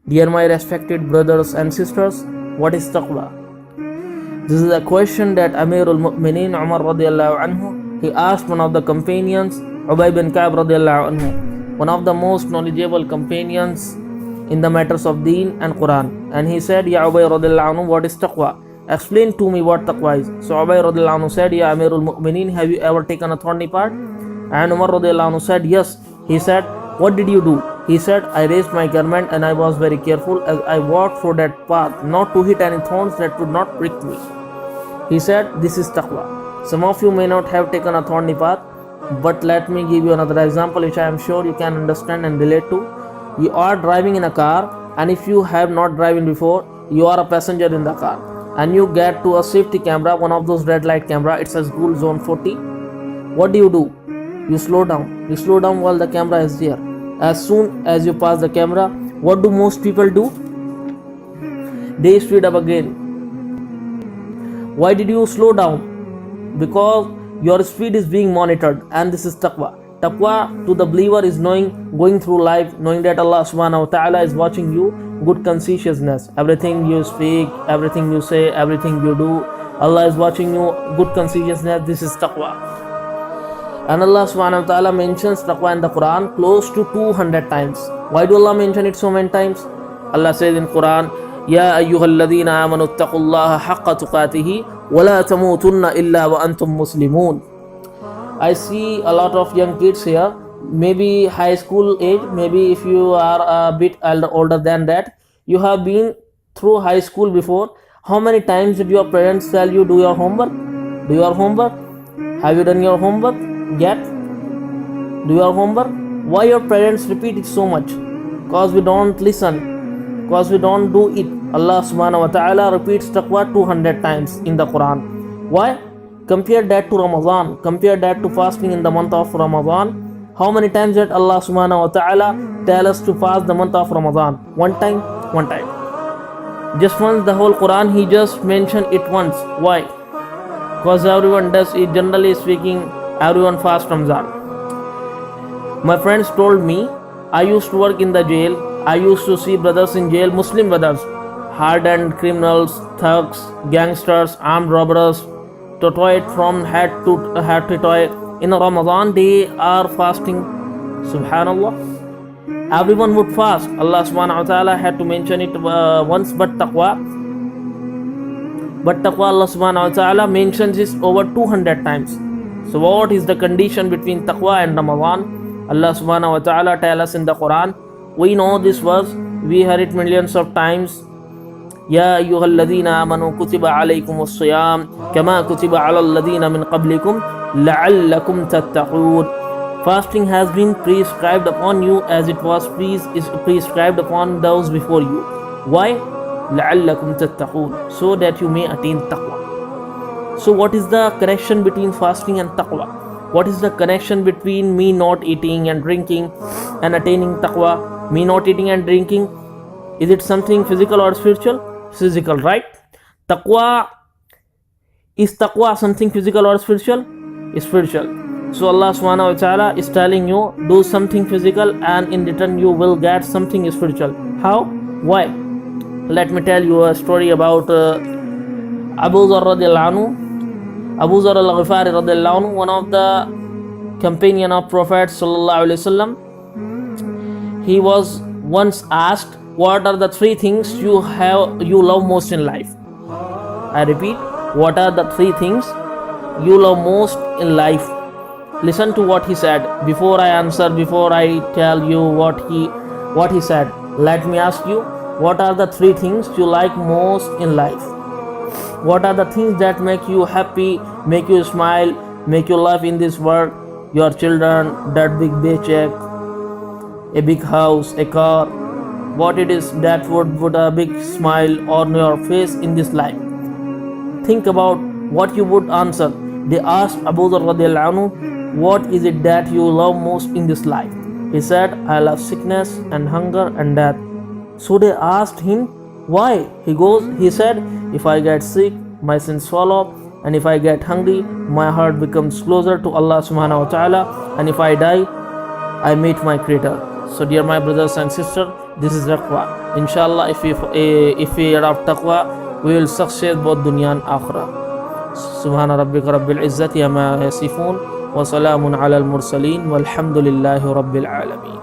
Dear my respected brothers and sisters, what is taqwa? This is a question that Amirul Mu'mineen Umar radiallahu anhu, he asked one of the companions, Ubay bin Ka'b radiallahu anhu, one of the most knowledgeable companions in the matters of Deen and Quran. And he said, Ya Ubay radiallahu anhu, what is taqwa? Explain to me what taqwa is. So Ubay radiallahu anhu said, Ya Amirul Mu'mineen, have you ever taken a thorny part? And Umar radiallahu anhu said, yes. He said, what did you do? He said, I raised my garment and I was very careful as I walked through that path, not to hit any thorns that would not prick me. He said, this is taqwa. Some of you may not have taken a thorny path, but let me give you another example which I am sure you can understand and relate to. You are driving in a car, and if you have not driven before, you are a passenger in the car, and you get to a safety camera, one of those red light camera, it says School Zone 40. What do? You slow down. You slow down while the camera is there. As soon as you pass the camera, what do most people do? They speed up again. Why did you slow down? Because your speed is being monitored, and this is taqwa. Taqwa to the believer is going through life, knowing that Allah subhanahu wa ta'ala is watching you, good conscientiousness. Everything you speak, everything you say, everything you do, Allah is watching you, good conscientiousness. This is taqwa. And Allah subhanahu wa ta'ala mentions taqwa in the Quran close to 200 times. Why do Allah mention it so many times? Allah says in Quran, Ya ayyuhalladhina amanu attaqullaha haqqa tuqatihi wa la tamutunna illa wa antum muslimun. I see a lot of young kids here, maybe high school age, maybe if you are a bit older than that, you have been through high school before. How many times did your parents tell you do your homework? Do your homework? Have you done your homework? Yet? Do your homework? Why your parents repeat it so much? Because we don't listen, because we don't do it. Allah subhanahu wa ta'ala repeats taqwa 200 times in the Quran. Why? Compare that to Ramadan. Compare that to fasting in the month of Ramadan. How many times did Allah subhanahu wa ta'ala tell us to fast the month of Ramadan? One time? One time. Just once the whole Quran, he just mentioned it once. Why? Because everyone does it. Generally speaking, everyone fasts Ramadan. My friends told me, I used to work in the jail. I used to see brothers in jail, Muslim brothers, hardened criminals, thugs, gangsters, armed robbers, tortured from head to toe. In Ramadan, they are fasting. Subhanallah. Everyone would fast. Allah subhanahu wa ta'ala had to mention it once, but taqwa, Allah subhanahu wa ta'ala mentions this over 200 times. So what is the condition between taqwa and Ramadan? Allah subhanahu wa ta'ala tell us in the Quran. We know this verse, we heard it millions of times. Ya ayyuhalladhina amanu kutiba alaykumus siyam kama kutiba alal ladhina min qablikum la'allakum tattaqun. Fasting has been prescribed upon you as it was prescribed upon those before you. Why? لَعَلَّكُمْ تَتَّقُونَ, so that you may attain taqwa. So what is the connection between fasting and taqwa? What is the connection between me not eating and drinking and attaining taqwa? Me not eating and drinking, is it something physical or spiritual? Physical, right? Taqwa, is taqwa something physical or spiritual? Spiritual. So Allah subhanahu wa ta'ala is telling you, do something physical and in return you will get something spiritual. How? Why? Let me tell you a story about Abu Dharr radiallahu anhu. Abu Dharr al-Ghifari radiallahu anhu, one of the companion of Prophet sallallahu alaihi wasallam. He was once asked, what are the three things you love most in life? I repeat, what are the three things you love most in life? Listen to what he said. Before I answer, before I tell you what he said, let me ask you, what are the three things you like most in life? What are the things that make you happy, make you smile, make you laugh in this world? Your children, that big paycheck, a big house, a car. What it is that would put a big smile on your face in this life? Think about what you would answer. They asked Abu Dharr radiallahu anhu, what is it that you love most in this life? He said, I love sickness and hunger and death. So they asked him, why? He said, if I get sick, my sins fall off, and if I get hungry, my heart becomes closer to Allah subhanahu wa ta'ala, and if I die, I meet my creator. So dear my brothers and sisters, this is taqwa. Inshallah, if we adopt taqwa, we will succeed both dunya and akhirah. Subhana rabbika rabbil izzati amma yasifun, wa salamun ala al mursaleen, walhamdulillahi rabbil alameen.